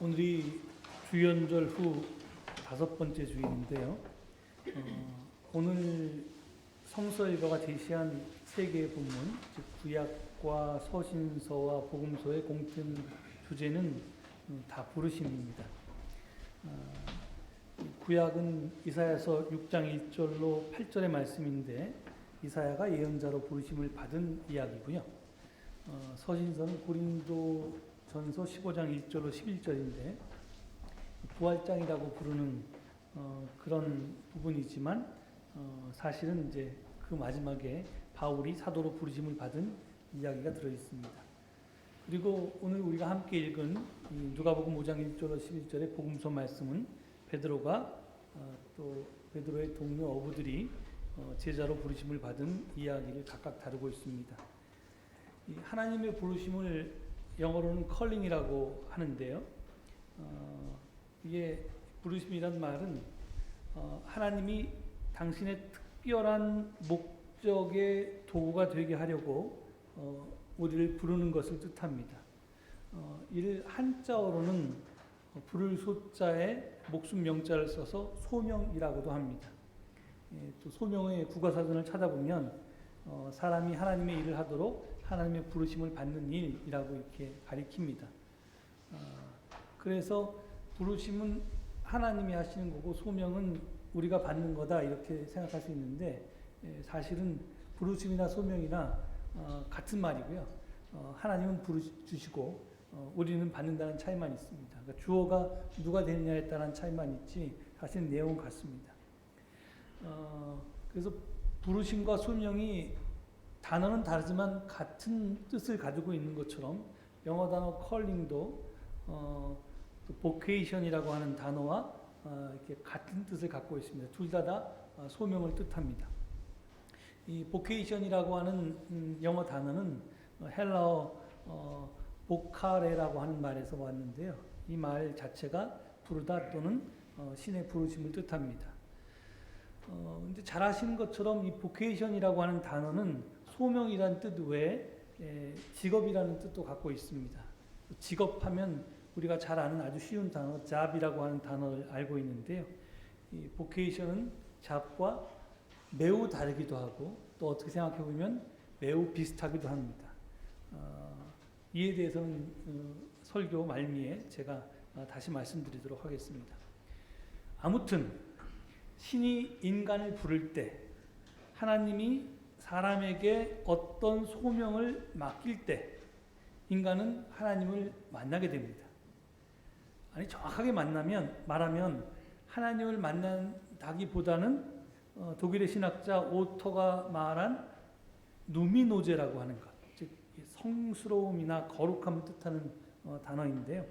오늘이 주연절 후 5번째 주일인데요. 오늘 성서일가가 제시한 세 개의 본문, 즉 구약과 서신서와 복음서의 공통 주제는 다 부르심입니다. 구약은 이사야서 6장 1절로 8절의 말씀인데 이사야가 예언자로 부르심을 받은 이야기고요. 서신서는 고린도전서 15장 1절로 11절인데 부활장이라고 부르는 그런 부분이지만 사실은 이제 그 마지막에 바울이 사도로 부르심을 받은 이야기가 들어 있습니다. 그리고 오늘 우리가 함께 읽은 누가복음 5장 1절로 11절의 복음서 말씀은 베드로가 또 베드로의 동료 어부들이 제자로 부르심을 받은 이야기를 각각 다루고 있습니다. 하나님의 부르심을 영어로는 컬링이라고 하는데요. 이게 부르심이란 말은 하나님이 당신의 특별한 목적의 도구가 되게 하려고 우리를 부르는 것을 뜻합니다. 이를 한자어로는 부를 소자에 목숨 명자를 써서 소명이라고도 합니다. 또 소명의 국어사전을 찾아보면 사람이 하나님의 일을 하도록 하나님의 부르심을 받는 일이라고 이렇게 가리킵니다. 그래서 부르심은 하나님이 하시는 거고 소명은 우리가 받는 거다 이렇게 생각할 수 있는데 사실은 부르심이나 소명이나 같은 말이고요. 하나님은 부르주시고 우리는 받는다는 차이만 있습니다. 그러니까 주어가 누가 되느냐에 따른 차이만 있지 사실 내용은 같습니다. 그래서 부르심과 소명이 단어는 다르지만 같은 뜻을 가지고 있는 것처럼 영어 단어 calling도 vocation이라고 하는 단어와 이렇게 같은 뜻을 갖고 있습니다. 둘 다 소명을 뜻합니다. 이 vocation이라고 하는 영어 단어는 헬라어 보카레라고 하는 말에서 왔는데요. 이 말 자체가 부르다 또는 신의 부르심을 뜻합니다. 근데 잘 아시는 것처럼 이 vocation이라고 하는 단어는 소명이라는 뜻 외에 직업이라는 뜻도 갖고 있습니다. 직업하면 우리가 잘 아는 아주 쉬운 단어 job이라고 하는 단어를 알고 있는데요. 이 vocation은 job과 매우 다르기도 하고 또 어떻게 생각해 보면 매우 비슷하기도 합니다. 이에 대해서는 설교 말미에 제가 다시 말씀드리도록 하겠습니다. 아무튼 신이 인간을 부를 때 하나님이 사람에게 어떤 소명을 맡길 때 인간은 하나님을 만나게 됩니다. 아니 정확하게 말하면 하나님을 만난다기보다는 독일의 신학자 오토가 말한 누미노제라고 하는 것, 즉 성스러움이나 거룩함을 뜻하는 단어인데요.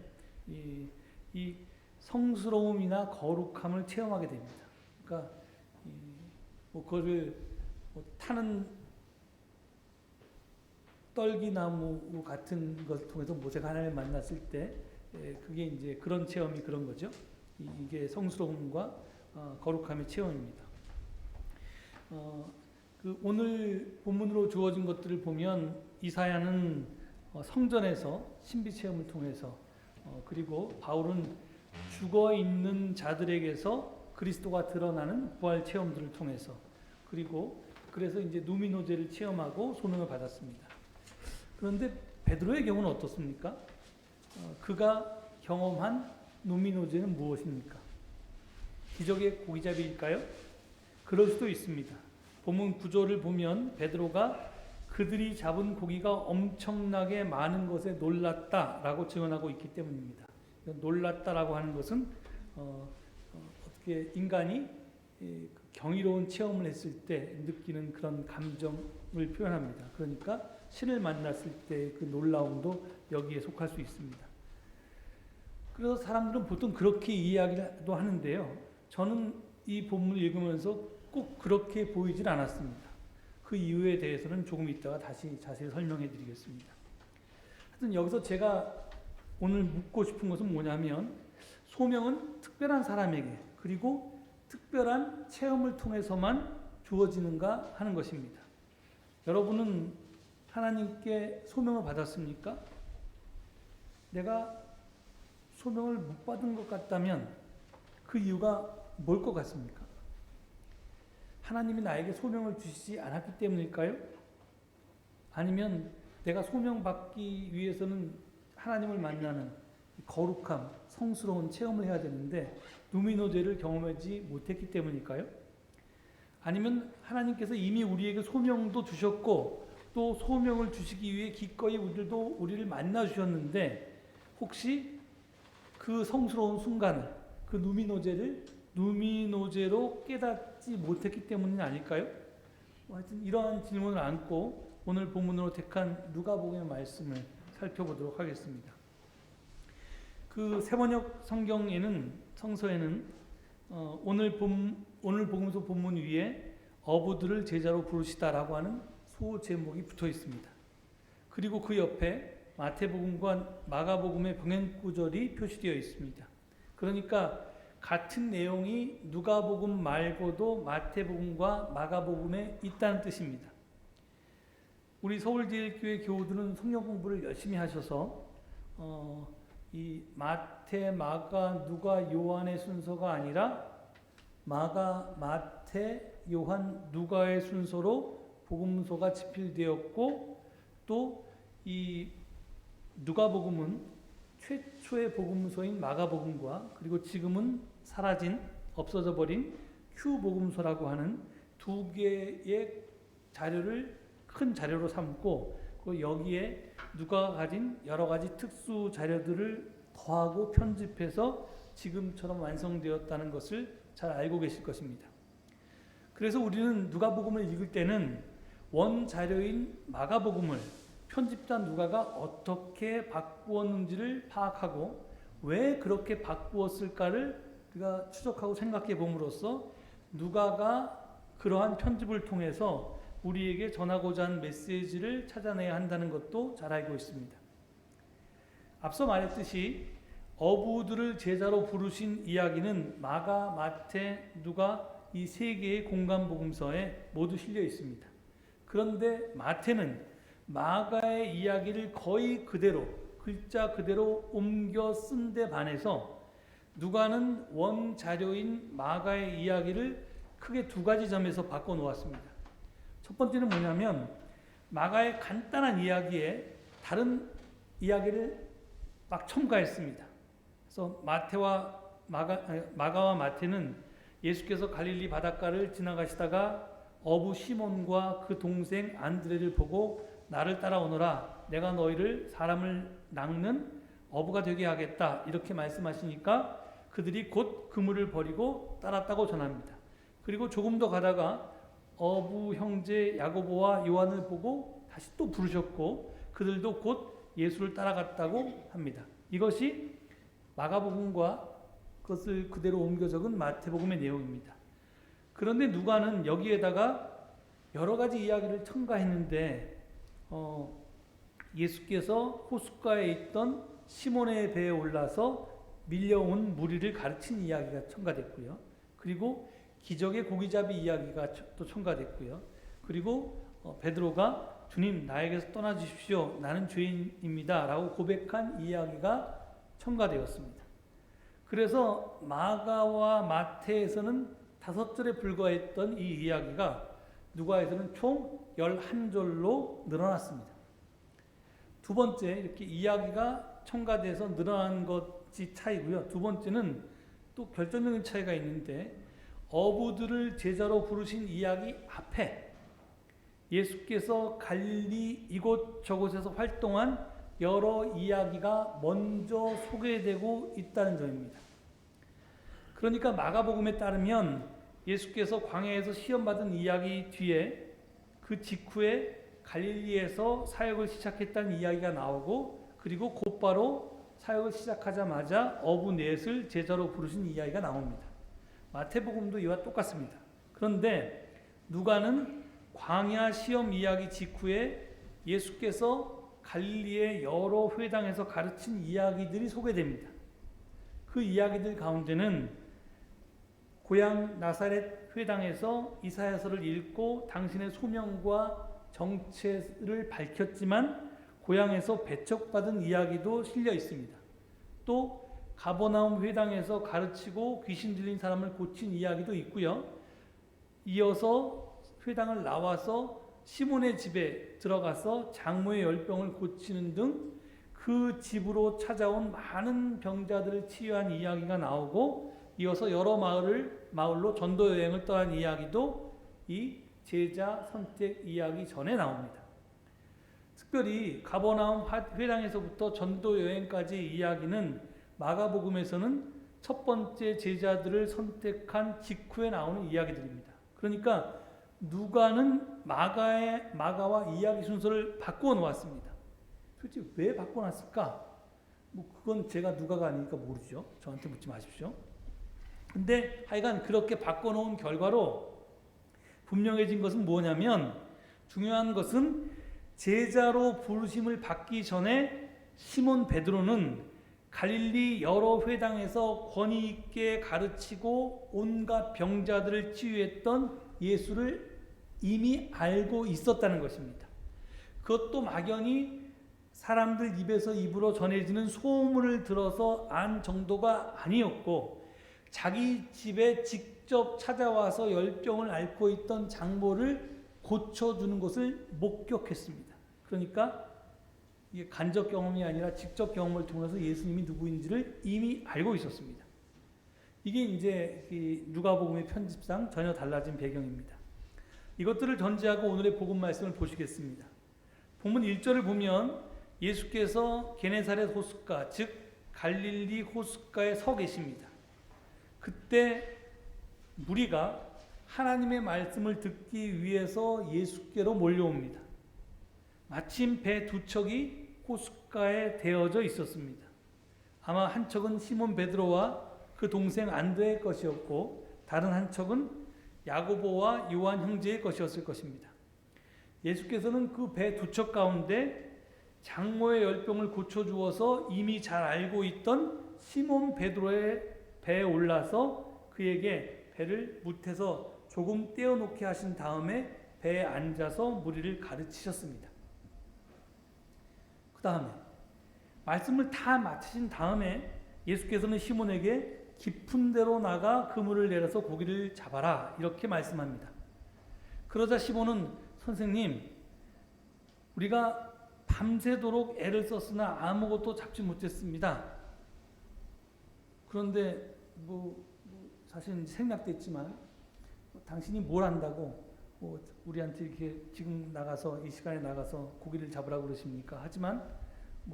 이 성스러움이나 거룩함을 체험하게 됩니다. 그러니까 그거를 타는 떨기나무 같은 것을 통해서 모세가 하나님을 만났을 때 그게 이제 그런 체험이 그런 거죠. 이게 성스러움과 거룩함의 체험입니다. 오늘 본문으로 주어진 것들을 보면 이사야는 성전에서 신비 체험을 통해서 그리고 바울은 죽어 있는 자들에게서 그리스도가 드러나는 부활 체험들을 통해서 그래서 이제 누미노제를 체험하고 소명을 받았습니다. 그런데 베드로의 경우는 어떻습니까? 그가 경험한 누미노제는 무엇입니까? 기적의 고기잡이일까요? 그럴 수도 있습니다. 본문 구조를 보면 베드로가 그들이 잡은 고기가 엄청나게 많은 것에 놀랐다라고 증언하고 있기 때문입니다. 놀랐다라고 하는 것은 어떻게 인간이 경이로운 체험을 했을 때 느끼는 그런 감정을 표현합니다. 그러니까 신을 만났을 때 그 놀라움도 여기에 속할 수 있습니다. 그래서 사람들은 보통 그렇게 이야기도 하는데요. 저는 이 본문을 읽으면서 꼭 그렇게 보이질 않았습니다. 그 이유에 대해서는 조금 있다가 다시 자세히 설명해 드리겠습니다. 하여튼 여기서 제가 오늘 묻고 싶은 것은 뭐냐면 소명은 특별한 사람에게 그리고 특별한 체험을 통해서만 주어지는가 하는 것입니다. 여러분은 하나님께 소명을 받았습니까? 내가 소명을 못 받은 것 같다면 그 이유가 뭘 것 같습니까? 하나님이 나에게 소명을 주시지 않았기 때문일까요? 아니면 내가 소명받기 위해서는 하나님을 만나는 거룩함, 성스러운 체험을 해야 되는데 누미노제를 경험하지 못했기 때문일까요? 아니면 하나님께서 이미 우리에게 소명도 주셨고 또 소명을 주시기 위해 기꺼이 우리를 만나 주셨는데 혹시 그 성스러운 순간을 그 누미노제로 깨닫지 못했기 때문이 아닐까요? 하여튼 이러한 질문을 안고 오늘 본문으로 택한 누가복음의 말씀을 살펴보도록 하겠습니다. 그 세번역 성서에는 오늘 복음서 본문 위에 어부들을 제자로 부르시다라고 하는 소 제목이 붙어 있습니다. 그리고 그 옆에 마태복음과 마가복음의 병행 구절이 표시되어 있습니다. 그러니까 같은 내용이 누가복음 말고도 마태복음과 마가복음에 있다는 뜻입니다. 우리 서울제일교회 교우들은 성경 공부를 열심히 하셔서 이 마태, 마가, 누가, 요한의 순서가 아니라 마가, 마태, 요한, 누가의 순서로 복음서가 집필되었고 또 이 누가복음은 최초의 복음서인 마가복음과 그리고 지금은 사라진 없어져 버린 큐복음서라고 하는 두 개의 자료를 큰 자료로 삼고 여기에 누가가 가진 여러 가지 특수 자료들을 더하고 편집해서 지금처럼 완성되었다는 것을 잘 알고 계실 것입니다. 그래서 우리는 누가복음을 읽을 때는 원 자료인 마가복음을 편집자 누가가 어떻게 바꾸었는지를 파악하고 왜 그렇게 바꾸었을까를 우리가 추적하고 생각해 봄으로써 누가가 그러한 편집을 통해서 우리에게 전하고자 하는 메시지를 찾아내야 한다는 것도 잘 알고 있습니다. 앞서 말했듯이 어부들을 제자로 부르신 이야기는 마가, 마태, 누가 이 세 개의 공간 복음서에 모두 실려 있습니다. 그런데 마태는 마가의 이야기를 거의 그대로 글자 그대로 옮겨 쓴 데 반해서 누가는 원 자료인 마가의 이야기를 크게 두 가지 점에서 바꿔 놓았습니다. 첫 번째는 뭐냐면 마가의 간단한 이야기에 다른 이야기를 막 첨가했습니다. 그래서 마가와 마태는 예수께서 갈릴리 바닷가를 지나가시다가 어부 시몬과 그 동생 안드레를 보고 나를 따라오너라 내가 너희를 사람을 낚는 어부가 되게 하겠다 이렇게 말씀하시니까 그들이 곧 그물을 버리고 따랐다고 전합니다. 그리고 조금 더 가다가 어부 형제 야고보와 요한을 보고 다시 또 부르셨고 그들도 곧 예수를 따라갔다고 합니다. 이것이 마가복음과 그것을 그대로 옮겨 적은 마태복음의 내용입니다. 그런데 누가는 여기에다가 여러 가지 이야기를 첨가했는데 예수께서 호숫가에 있던 시몬의 배에 올라서 밀려온 무리를 가르친 이야기가 첨가됐고요. 그리고 기적의 고기잡이 이야기가 또 첨가됐고요. 그리고 베드로가 주님 나에게서 떠나 주십시오. 나는 죄인입니다. 라고 고백한 이야기가 첨가되었습니다. 그래서 마가와 마태에서는 5절에 불과했던 이 이야기가 누가에서는 총 11절로 늘어났습니다. 두 번째 이렇게 이야기가 첨가돼서 늘어난 것이 차이고요. 두 번째는 또 결정적인 차이가 있는데 어부들을 제자로 부르신 이야기 앞에 예수께서 갈릴리 이곳 저곳에서 활동한 여러 이야기가 먼저 소개되고 있다는 점입니다. 그러니까 마가복음에 따르면 예수께서 광야에서 시험받은 이야기 뒤에 그 직후에 갈릴리에서 사역을 시작했다는 이야기가 나오고 그리고 곧바로 사역을 시작하자마자 어부 넷을 제자로 부르신 이야기가 나옵니다. 마태복음도 이와 똑같습니다. 그런데 누가는 광야 시험 이야기 직후에 예수께서 갈릴리의 여러 회당에서 가르친 이야기들이 소개됩니다. 그 이야기들 가운데는 고향 나사렛 회당에서 이사야서를 읽고 당신의 소명과 정체를 밝혔지만 고향에서 배척받은 이야기도 실려 있습니다. 또 가버나움 회당에서 가르치고 귀신 들린 사람을 고친 이야기도 있고요. 이어서 회당을 나와서 시몬의 집에 들어가서 장모의 열병을 고치는 등 그 집으로 찾아온 많은 병자들을 치유한 이야기가 나오고, 이어서 여러 마을로 전도 여행을 떠난 이야기도 이 제자 선택 이야기 전에 나옵니다. 특별히 가버나움 회당에서부터 전도 여행까지 이야기는 마가복음에서는 첫 번째 제자들을 선택한 직후에 나오는 이야기들입니다. 그러니까 누가는 마가와 이야기 순서를 바꾸어 놓았습니다. 도대체 왜 바꿔놨을까? 그건 제가 누가가 아니니까 모르죠. 저한테 묻지 마십시오. 근데 하여간 그렇게 바꿔놓은 결과로 분명해진 것은 뭐냐면, 중요한 것은 제자로 부르심을 받기 전에 시몬 베드로는 갈릴리 여러 회당에서 권위 있게 가르치고 온갖 병자들을 치유했던 예수를 이미 알고 있었다는 것입니다. 그것도 막연히 사람들 입에서 입으로 전해지는 소문을 들어서 안 정도가 아니었고, 자기 집에 직접 찾아와서 열병을 앓고 있던 장모를 고쳐주는 것을 목격했습니다. 그러니까 이게 간접 경험이 아니라 직접 경험을 통해서 예수님이 누구인지를 이미 알고 있었습니다. 이게 이제 누가복음의 편집상 전혀 달라진 배경입니다. 이것들을 전제하고 오늘의 복음 말씀을 보시겠습니다. 본문 1절을 보면 예수께서 게네사렛 호숫가, 즉 갈릴리 호숫가에 서 계십니다. 그때 무리가 하나님의 말씀을 듣기 위해서 예수께로 몰려옵니다. 마침 배 두 척이 호숫가에 대어져 있었습니다. 아마 한 척은 시몬 베드로와 그 동생 안드레의 것이었고, 다른 한 척은 야고보와 요한 형제의 것이었을 것입니다. 예수께서는 그 배 두 척 가운데 장모의 열병을 고쳐주어서 이미 잘 알고 있던 시몬 베드로의 배에 올라서 그에게 배를 못해서 조금 떼어놓게 하신 다음에 배에 앉아서 무리를 가르치셨습니다. 그 다음에 말씀을 다 마치신 다음에 예수께서는 시몬에게 깊은 데로 나가 그물을 내려서 고기를 잡아라, 이렇게 말씀합니다. 그러자 시몬은, 선생님, 우리가 밤새도록 애를 썼으나 아무것도 잡지 못했습니다. 그런데 사실 생략됐지만 당신이 뭘 안다고 우리한테 이렇게 지금 나가서 이 시간에 나가서 고기를 잡으라고 그러십니까? 하지만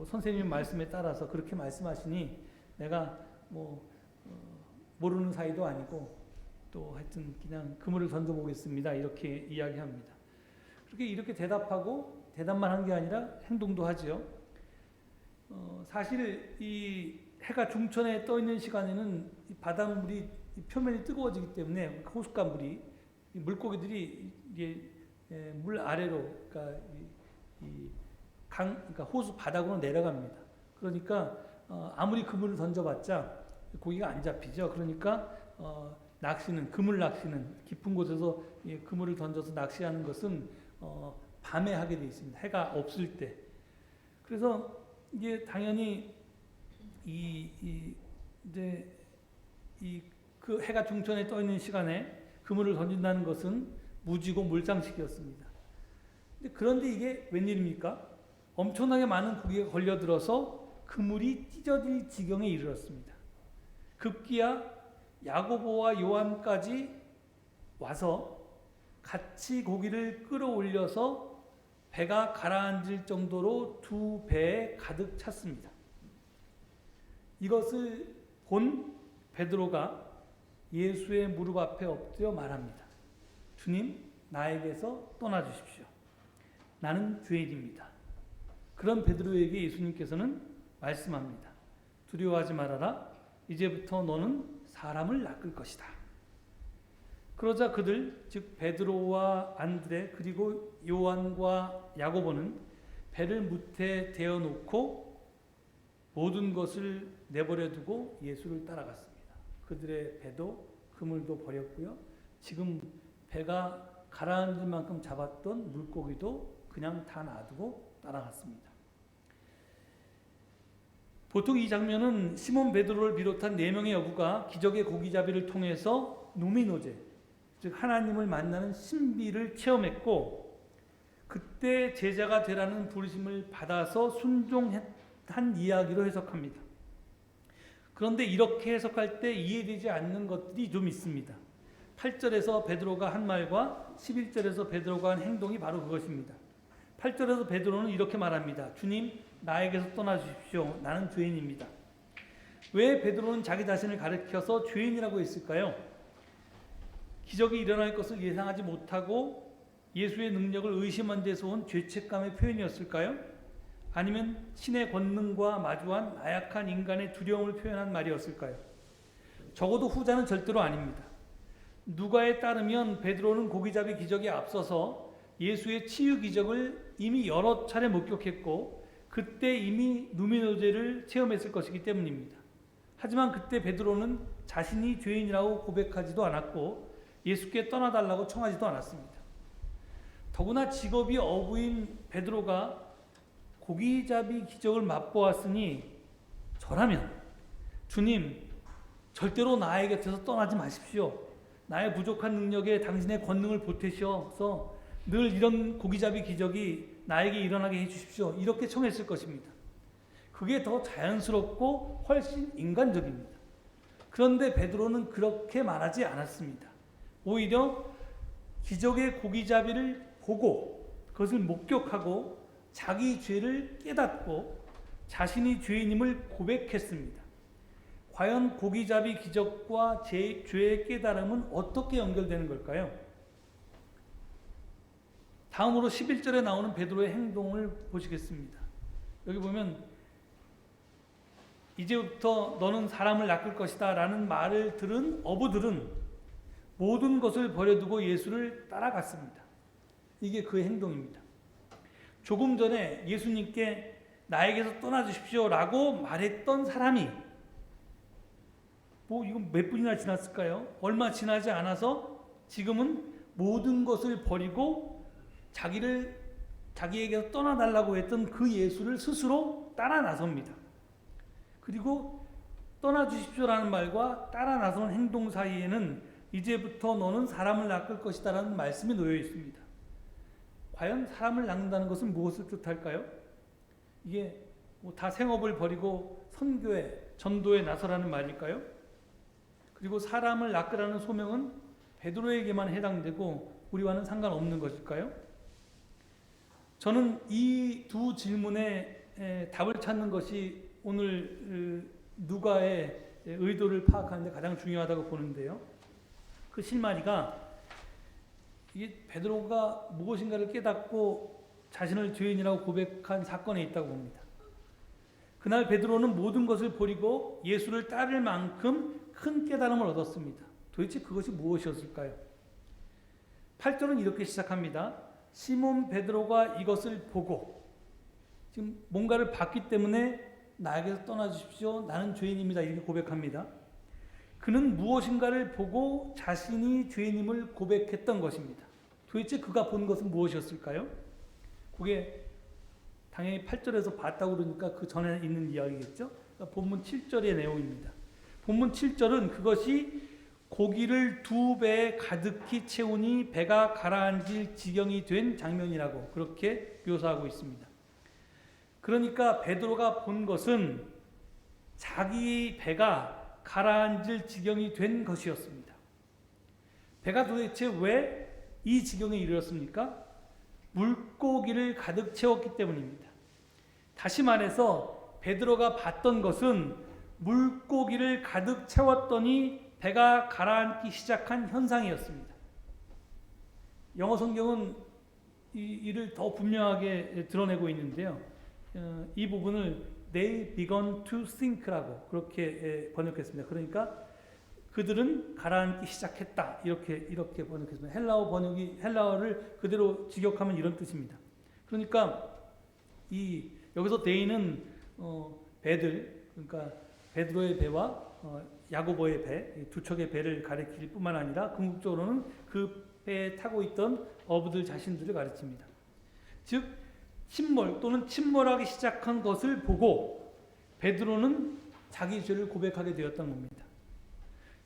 선생님 말씀에 따라서 그렇게 말씀하시니 내가 모르는 사이도 아니고 또 하여튼 그냥 그물을 던져보겠습니다, 이렇게 이야기합니다. 이렇게 대답만 한 게 아니라 행동도 하죠. 사실 이 해가 중천에 떠 있는 시간에는 이 바닷물이 표면이 뜨거워지기 때문에 호숫가 물이, 물고기들이 이게 물 아래로, 그러니까 호수 바닥으로 내려갑니다. 그러니까 아무리 그물을 던져봤자 고기가 안 잡히죠. 그러니까 그물 낚시는 깊은 곳에서 그물을 던져서 낚시하는 것은 밤에 하게 되어 있습니다. 해가 없을 때. 그래서 이게 당연히 그 해가 중천에 떠 있는 시간에 그물을 던진다는 것은 무지고 물장식이었습니다. 그런데 이게 웬일입니까? 엄청나게 많은 고기가 걸려들어서 그물이 찢어질 지경에 이르렀습니다. 급기야 야고보와 요한까지 와서 같이 고기를 끌어올려서 배가 가라앉을 정도로 두 배에 가득 찼습니다. 이것을 본 베드로가 예수의 무릎 앞에 엎드려 말합니다. 주님, 나에게서 떠나주십시오. 나는 죄인입니다. 그런 베드로에게 예수님께서는 말씀합니다. 두려워하지 말아라. 이제부터 너는 사람을 낚을 것이다. 그러자 그들, 즉 베드로와 안드레 그리고 요한과 야고보는 배를 무태 대어놓고 모든 것을 내버려 두고 예수를 따라갔습니다. 그들의 배도 그물도 버렸고요. 지금 배가 가라앉을 만큼 잡았던 물고기도 그냥 다 놔두고 따라갔습니다. 보통 이 장면은 시몬 베드로를 비롯한 4명의 여부가 기적의 고기잡이를 통해서 누미노제, 즉 하나님을 만나는 신비를 체험했고 그때 제자가 되라는 부르심을 받아서 순종한 이야기로 해석합니다. 그런데 이렇게 해석할 때 이해되지 않는 것들이 좀 있습니다. 8절에서 베드로가 한 말과 11절에서 베드로가 한 행동이 바로 그것입니다. 8절에서 베드로는 이렇게 말합니다. 주님, 나에게서 떠나주십시오. 나는 죄인입니다. 왜 베드로는 자기 자신을 가리켜서 죄인이라고 했을까요? 기적이 일어날 것을 예상하지 못하고 예수의 능력을 의심한 데서 온 죄책감의 표현이었을까요? 아니면 신의 권능과 마주한 나약한 인간의 두려움을 표현한 말이었을까요? 적어도 후자는 절대로 아닙니다. 누가에 따르면 베드로는 고기잡이 기적에 앞서서 예수의 치유 기적을 이미 여러 차례 목격했고 그때 이미 누미노제를 체험했을 것이기 때문입니다. 하지만 그때 베드로는 자신이 죄인이라고 고백하지도 않았고 예수께 떠나달라고 청하지도 않았습니다. 더구나 직업이 어부인 베드로가 고기잡이 기적을 맛보았으니 저라면 주님, 절대로 나의 곁에서 떠나지 마십시오. 나의 부족한 능력에 당신의 권능을 보태셔서 늘 이런 고기잡이 기적이 나에게 일어나게 해주십시오. 이렇게 청했을 것입니다. 그게 더 자연스럽고 훨씬 인간적입니다. 그런데 베드로는 그렇게 말하지 않았습니다. 오히려 기적의 고기잡이를 보고 그것을 목격하고 자기 죄를 깨닫고 자신이 죄인임을 고백했습니다. 과연 고기잡이 기적과 죄의 깨달음은 어떻게 연결되는 걸까요? 다음으로 11절에 나오는 베드로의 행동을 보시겠습니다. 여기 보면 이제부터 너는 사람을 낚을 것이다 라는 말을 들은 어부들은 모든 것을 버려두고 예수를 따라갔습니다. 이게 그의 행동입니다. 조금 전에 예수님께 나에게서 떠나주십시오 라고 말했던 사람이 이건 몇 분이나 지났을까요? 얼마 지나지 않아서 지금은 모든 것을 버리고 자기에게서 떠나달라고 했던 그 예수를 스스로 따라 나섭니다. 그리고 떠나주십시오라는 말과 따라 나서는 행동 사이에는 이제부터 너는 사람을 낚을 것이다 라는 말씀이 놓여 있습니다. 과연 사람을 낚는다는 것은 무엇을 뜻할까요? 이게 다 생업을 버리고 선교에, 전도에 나서라는 말일까요? 그리고 사람을 낚으라는 소명은 베드로에게만 해당되고 우리와는 상관없는 것일까요? 저는 이 두 질문에 답을 찾는 것이 오늘 누가의 의도를 파악하는 데 가장 중요하다고 보는데요. 그 실마리가 이게 베드로가 무엇인가를 깨닫고 자신을 죄인이라고 고백한 사건에 있다고 봅니다. 그날 베드로는 모든 것을 버리고 예수를 따를 만큼 큰 깨달음을 얻었습니다. 도대체 그것이 무엇이었을까요? 8절은 이렇게 시작합니다. 시몬 베드로가 이것을 보고 지금 뭔가를 봤기 때문에 나에게서 떠나주십시오. 나는 죄인입니다. 이렇게 고백합니다. 그는 무엇인가를 보고 자신이 죄인임을 고백했던 것입니다. 도대체 그가 본 것은 무엇이었을까요? 그게 당연히 8절에서 봤다고 그러니까 그 전에 있는 이야기겠죠. 그러니까 본문 7절의 내용입니다. 본문 7절은 그것이 고기를 2배 가득히 채우니 배가 가라앉을 지경이 된 장면이라고 그렇게 묘사하고 있습니다. 그러니까 베드로가 본 것은 자기 배가 가라앉을 지경이 된 것이었습니다. 배가 도대체 왜 이 지경에 이르렀습니까? 물고기를 가득 채웠기 때문입니다. 다시 말해서 베드로가 봤던 것은 물고기를 가득 채웠더니 배가 가라앉기 시작한 현상이었습니다. 영어 성경은 이를 더 분명하게 드러내고 있는데요. 이 부분을 They began to sink라고 그렇게 번역했습니다. 그러니까 그들은 가라앉기 시작했다. 이렇게 번역했습니다. 헬라어를 그대로 직역하면 이런 뜻입니다. 그러니까 여기서 they는 배들, 그러니까 베드로의 배와 야고보의 배, 두 척의 배를 가리킬 뿐만 아니라 궁극적으로는 그 배에 타고 있던 어부들 자신들을 가르칩니다. 즉 침몰 또는 침몰하기 시작한 것을 보고 베드로는 자기 죄를 고백하게 되었던 겁니다.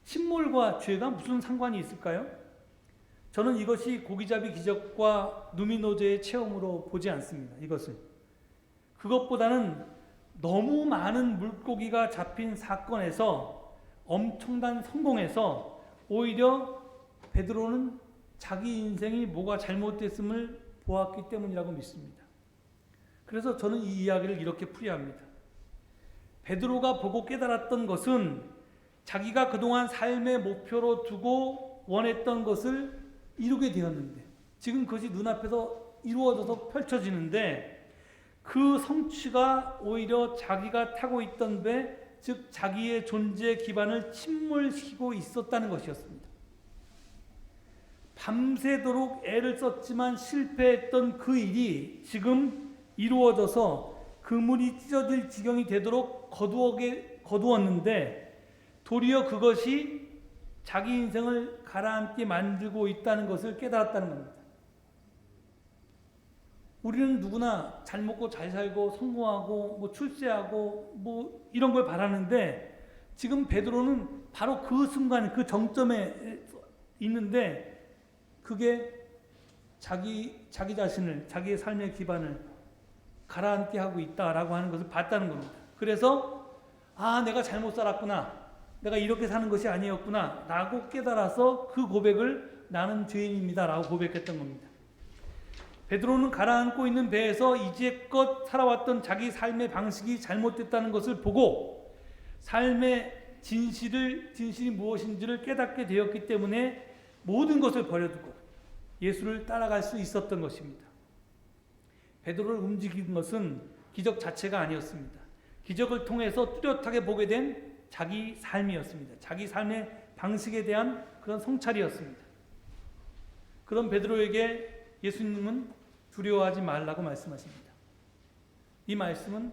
침몰과 죄가 무슨 상관이 있을까요? 저는 이것이 고기잡이 기적과 누미노제의 체험으로 보지 않습니다. 이것을. 그것보다는 너무 많은 물고기가 잡힌 사건에서 엄청난 성공에서 오히려 베드로는 자기 인생이 뭐가 잘못됐음을 보았기 때문이라고 믿습니다. 그래서 저는 이 이야기를 이렇게 풀이합니다. 베드로가 보고 깨달았던 것은 자기가 그동안 삶의 목표로 두고 원했던 것을 이루게 되었는데, 지금 그것이 눈앞에서 이루어져서 펼쳐지는데, 그 성취가 오히려 자기가 타고 있던 배, 즉 자기의 존재 기반을 침몰시키고 있었다는 것이었습니다. 밤새도록 애를 썼지만 실패했던 그 일이 지금 이루어져서 그물이 찢어질 지경이 되도록 거두었는데, 도리어 그것이 자기 인생을 가라앉게 만들고 있다는 것을 깨달았다는 겁니다. 우리는 누구나 잘 먹고 잘 살고 성공하고 뭐 출세하고 뭐 이런 걸 바라는데, 지금 베드로는 바로 그 순간 그 정점에 있는데, 그게 자기 자신을, 자기의 삶의 기반을 가라앉게 하고 있다라고 하는 것을 봤다는 겁니다. 그래서 내가 잘못 살았구나, 내가 이렇게 사는 것이 아니었구나 라고 깨달아서 그 고백을 나는 죄인입니다 라고 고백했던 겁니다. 베드로는 가라앉고 있는 배에서 이제껏 살아왔던 자기 삶의 방식이 잘못됐다는 것을 보고 삶의 진실이 무엇인지를 깨닫게 되었기 때문에 모든 것을 버려두고 예수를 따라갈 수 있었던 것입니다. 베드로를 움직인 것은 기적 자체가 아니었습니다. 기적을 통해서 뚜렷하게 보게 된 자기 삶이었습니다. 자기 삶의 방식에 대한 그런 성찰이었습니다. 그런 베드로에게 예수님은 두려워하지 말라고 말씀하십니다. 이 말씀은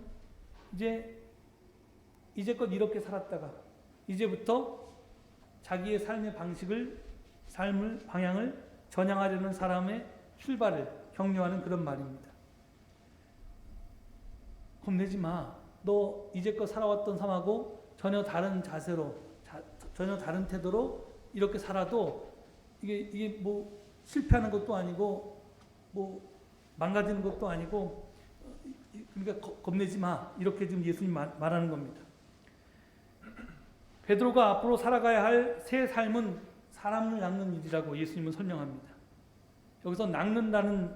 이제껏 이렇게 살았다가 이제부터 자기의 삶의 방향을 전향하려는 사람의 출발을 격려하는 그런 말입니다. 겁내지 마. 너 이제껏 살아왔던 삶하고 전혀 다른 자세로, 전혀 다른 태도로 이렇게 살아도 이게 뭐 실패하는 것도 아니고 뭐 망가지는 것도 아니고, 그러니까 겁내지 마. 이렇게 지금 예수님 말하는 겁니다. 베드로가 앞으로 살아가야 할 새 삶은 사람을 낚는 일이라고 예수님은 설명합니다. 여기서 낚는다는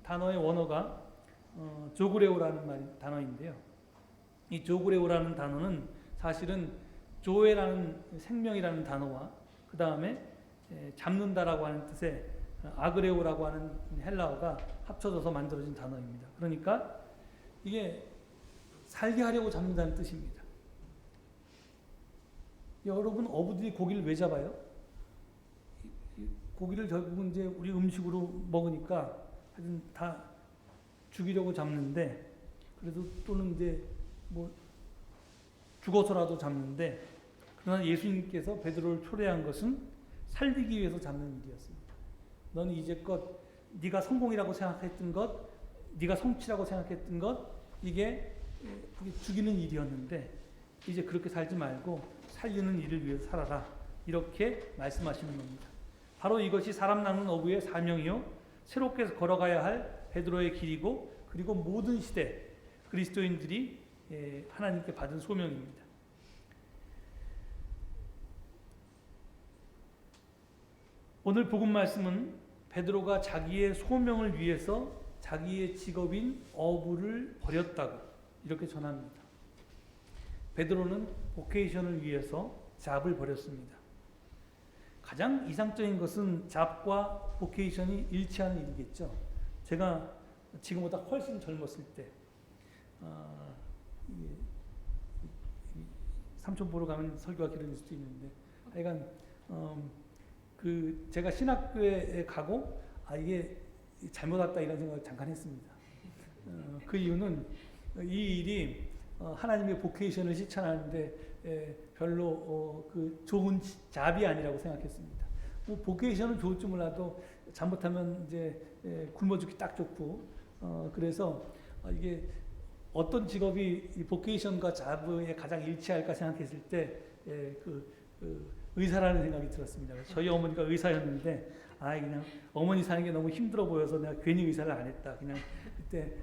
단어의 원어가 조그레오라는 단어인데요. 이 조그레오라는 단어는 사실은 조에라는 생명이라는 단어와 그 다음에 잡는다라고 하는 뜻의 아그레오라고 하는 헬라어가 합쳐져서 만들어진 단어입니다. 그러니까 이게 살게 하려고 잡는다는 뜻입니다. 여러분, 어부들이 고기를 왜 잡아요? 고기를 결국은 이제 우리 음식으로 먹으니까 하여튼 다 죽이려고 잡는데, 그래도 또는 이제 뭐 죽어서라도 잡는데, 그러나 예수님께서 베드로를 초래한 것은 살리기 위해서 잡는 일이었습니다. 너는 이제껏 네가 성공이라고 생각했던 것, 네가 성취라고 생각했던 것, 이게 죽이는 일이었는데 이제 그렇게 살지 말고 살리는 일을 위해서 살아라, 이렇게 말씀하시는 겁니다. 바로 이것이 사람 낚는 어부의 사명이요, 새롭게 걸어가야 할 베드로의 길이고, 그리고 모든 시대 그리스도인들이 하나님께 받은 소명입니다. 오늘 복음 말씀은 베드로가 자기의 소명을 위해서 자기의 직업인 어부를 버렸다고 이렇게 전합니다. 베드로는 보케이션을 위해서 잡을 버렸습니다. 가장 이상적인 것은 잡과 보케이션이 일치하는 일이겠죠. 제가 지금보다 훨씬 젊었을 때, 삼촌 보러 가면 설교가 길어질 수도 있는데, 하여간 제가 신학교에 가고 이게 잘못 왔다 이런 생각을 잠깐 했습니다. 그 이유는 이 일이 하나님의 보케이션을 실천하는데 별로 좋은 잡이 아니라고 생각했습니다. 뭐 보케이션은 좋을 줄 몰라도 잘못하면 이제 굶어 죽기 딱 좋고, 그래서 이게 어떤 직업이 이 보케이션과 잡에 가장 일치할까 생각했을 때 의사라는 생각이 들었습니다. 그래서 저희 어머니가 의사였는데 그냥 어머니 사는 게 너무 힘들어 보여서 내가 괜히 의사를 안 했다. 그냥 그때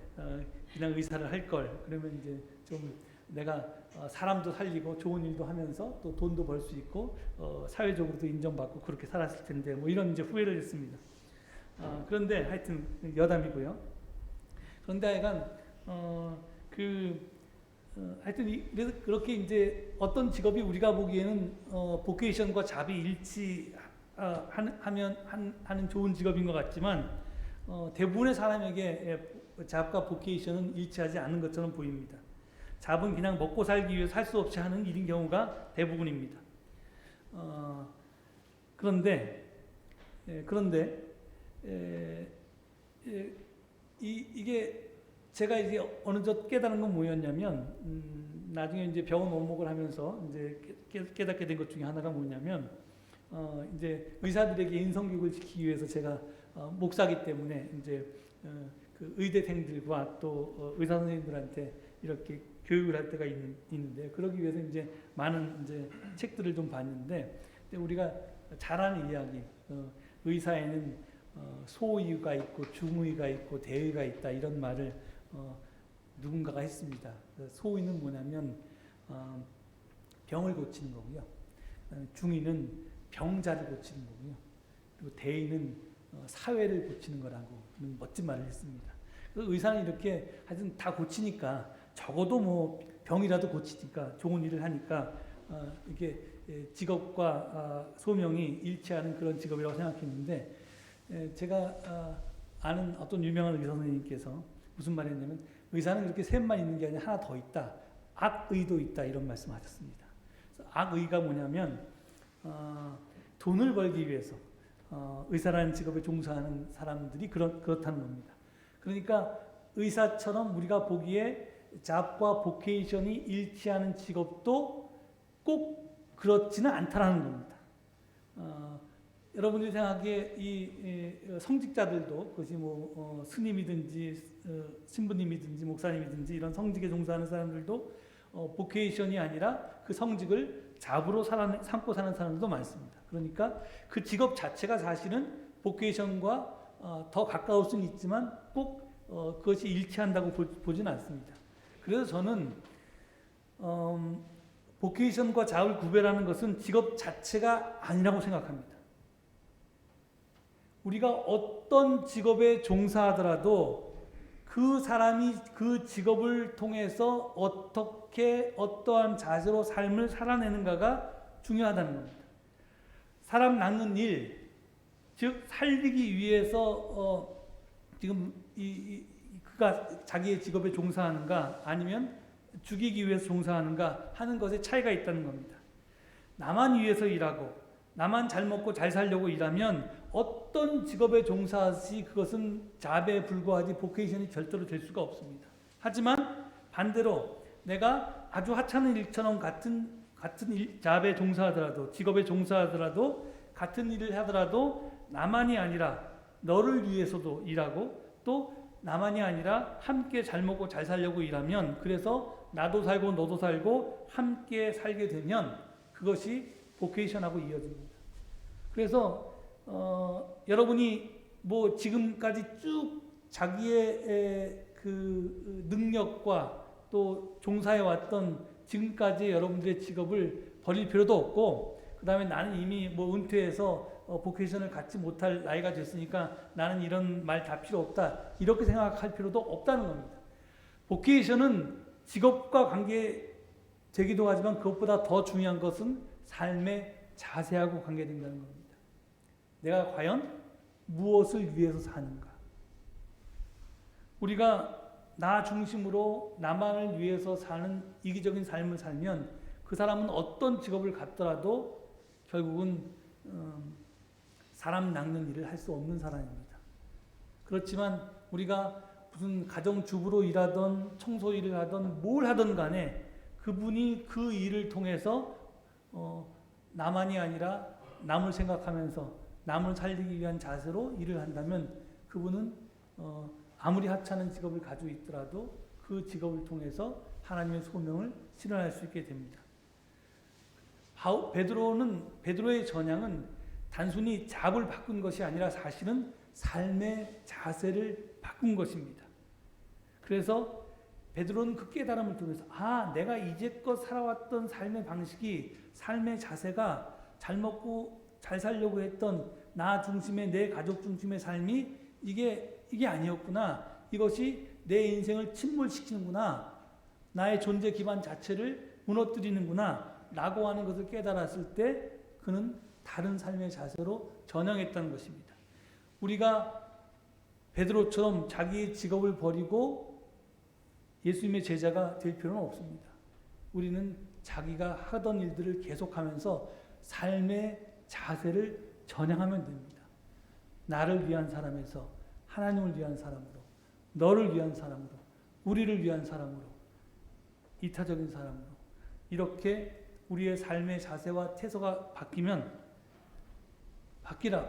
그냥 의사를 할 걸. 그러면 이제 좀 내가 사람도 살리고 좋은 일도 하면서 또 돈도 벌 수 있고 사회적으로도 인정받고 그렇게 살았을 텐데 뭐 이런 이제 후회를 했습니다. 그런데 하여튼 여담이고요. 그런데 하여간 그래서 그렇게 이제 어떤 직업이 우리가 보기에는 보케이션과 잡이 하는 좋은 직업인 것 같지만 대부분의 사람에게 잡과 보케이션은 일치하지 않는 것처럼 보입니다. 잡은 그냥 먹고 살기 위해 살 수 없이 하는 일인 경우가 대부분입니다. 그런데 이게 제가 이제 어느덧 깨달은 건 뭐였냐면 나중에 이제 병원 원목을 하면서 이제 깨닫게 된 것 중에 하나가 뭐냐면 이제 의사들에게 인성교육을 시키기 위해서 제가 목사기 때문에 이제 그 의대생들과 또 의사 선생님들한테 이렇게 교육을 할 때가 있는데 그러기 위해서 이제 많은 이제 책들을 좀 봤는데 우리가 잘 아는 이야기 의사에는 소의가 있고 중의가 있고 대의가 있다 이런 말을 누군가가 했습니다. 소의는 뭐냐면 병을 고치는 거고요. 중의는 병자를 고치는 거고요. 그리고 대의는 사회를 고치는 거라고 멋진 말을 했습니다. 의사는 이렇게 하여튼 다 고치니까 적어도 뭐 병이라도 고치니까 좋은 일을 하니까 이게 직업과 소명이 일치하는 그런 직업이라고 생각했는데 제가 아는 어떤 유명한 의사 선생님께서 무슨 말했냐면 의사는 그렇게 셋만 있는 게 아니라 하나 더 있다. 악의도 있다 이런 말씀하셨습니다. 악의가 뭐냐면 돈을 벌기 위해서 의사라는 직업에 종사하는 사람들이 그렇다는 겁니다. 그러니까 의사처럼 우리가 보기에 잡과 보케이션이 일치하는 직업도 꼭 그렇지는 않다라는 겁니다. 여러분들이 생각하기에 이 성직자들도 그것이 뭐 스님이든지 신부님이든지 목사님이든지 이런 성직에 종사하는 사람들도 보케이션이 아니라 그 성직을 잡으로 삼고 사는 사람들도 많습니다. 그러니까 그 직업 자체가 사실은 보케이션과 더 가까울 수는 있지만 꼭 그것이 일치한다고 보지는 않습니다. 그래서 저는 보케이션과 잡을 구별하는 것은 직업 자체가 아니라고 생각합니다. 우리가 어떤 직업에 종사하더라도 그 사람이 그 직업을 통해서 어떻게 어떠한 자세로 삶을 살아내는가가 중요하다는 겁니다. 사람 낳는 일, 즉 살리기 위해서 지금 그가 자기의 직업에 종사하는가 아니면 죽이기 위해서 종사하는가 하는 것에 차이가 있다는 겁니다. 나만 위해서 일하고 나만 잘 먹고 잘 살려고 일하면 어떤 직업에 종사하시 그것은 잡에 불과하지 보케이션이 절대로 될 수가 없습니다. 하지만 반대로 내가 아주 하찮은 일처럼 같은 잡에 종사하더라도 직업에 종사하더라도 같은 일을 하더라도 나만이 아니라 너를 위해서도 일하고 또 나만이 아니라 함께 잘 먹고 잘 살려고 일하면 그래서 나도 살고 너도 살고 함께 살게 되면 그것이 보케이션하고 이어집니다. 그래서 여러분이 뭐 지금까지 쭉 자기의 그 능력과 또 종사해 왔던 지금까지 여러분들의 직업을 버릴 필요도 없고 그 다음에 나는 이미 뭐 은퇴해서 보케이션을 갖지 못할 나이가 됐으니까 나는 이런 말 다 필요 없다 이렇게 생각할 필요도 없다는 겁니다. 보케이션은 직업과 관계되기도 하지만 그것보다 더 중요한 것은 삶의 자세하고 관계된다는 겁니다. 내가 과연 무엇을 위해서 사는가? 우리가 나 중심으로 나만을 위해서 사는 이기적인 삶을 살면 그 사람은 어떤 직업을 갖더라도 결국은 사람 낚는 일을 할 수 없는 사람입니다. 그렇지만 우리가 무슨 가정주부로 일하던 청소 일을 하던 뭘 하던 간에 그분이 그 일을 통해서 나만이 아니라 남을 생각하면서 남을 살리기 위한 자세로 일을 한다면 그분은 아무리 하찮은 직업을 가지고 있더라도 그 직업을 통해서 하나님의 소명을 실현할 수 있게 됩니다. 베드로의 전향은 단순히 잡을 바꾼 것이 아니라 사실은 삶의 자세를 바꾼 것입니다. 그래서 베드로는 그 깨달음을 통해서 내가 이제껏 살아왔던 삶의 방식이, 삶의 자세가 잘 먹고 잘 살려고 했던 나 중심의, 내 가족 중심의 삶이 이게 아니었구나. 이것이 내 인생을 침몰시키는구나. 나의 존재 기반 자체를 무너뜨리는구나 라고 하는 것을 깨달았을 때 그는 다른 삶의 자세로 전향했다는 것입니다. 우리가 베드로처럼 자기의 직업을 버리고 예수님의 제자가 될 필요는 없습니다. 우리는 자기가 하던 일들을 계속하면서 삶의 자세를 전향하면 됩니다. 나를 위한 사람에서 하나님을 위한 사람으로, 너를 위한 사람으로, 우리를 위한 사람으로, 이타적인 사람으로, 이렇게 우리의 삶의 자세와 태도가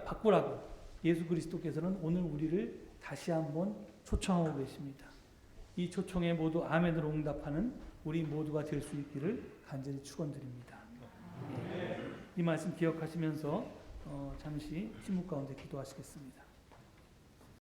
바꾸라고 예수 그리스도께서는 오늘 우리를 다시 한번 초청하고 계십니다. 이 초청에 모두 아멘으로 응답하는 우리 모두가 될 수 있기를 간절히 축원드립니다. 이 말씀 기억하시면서 잠시 침묵 가운데 기도하시겠습니다.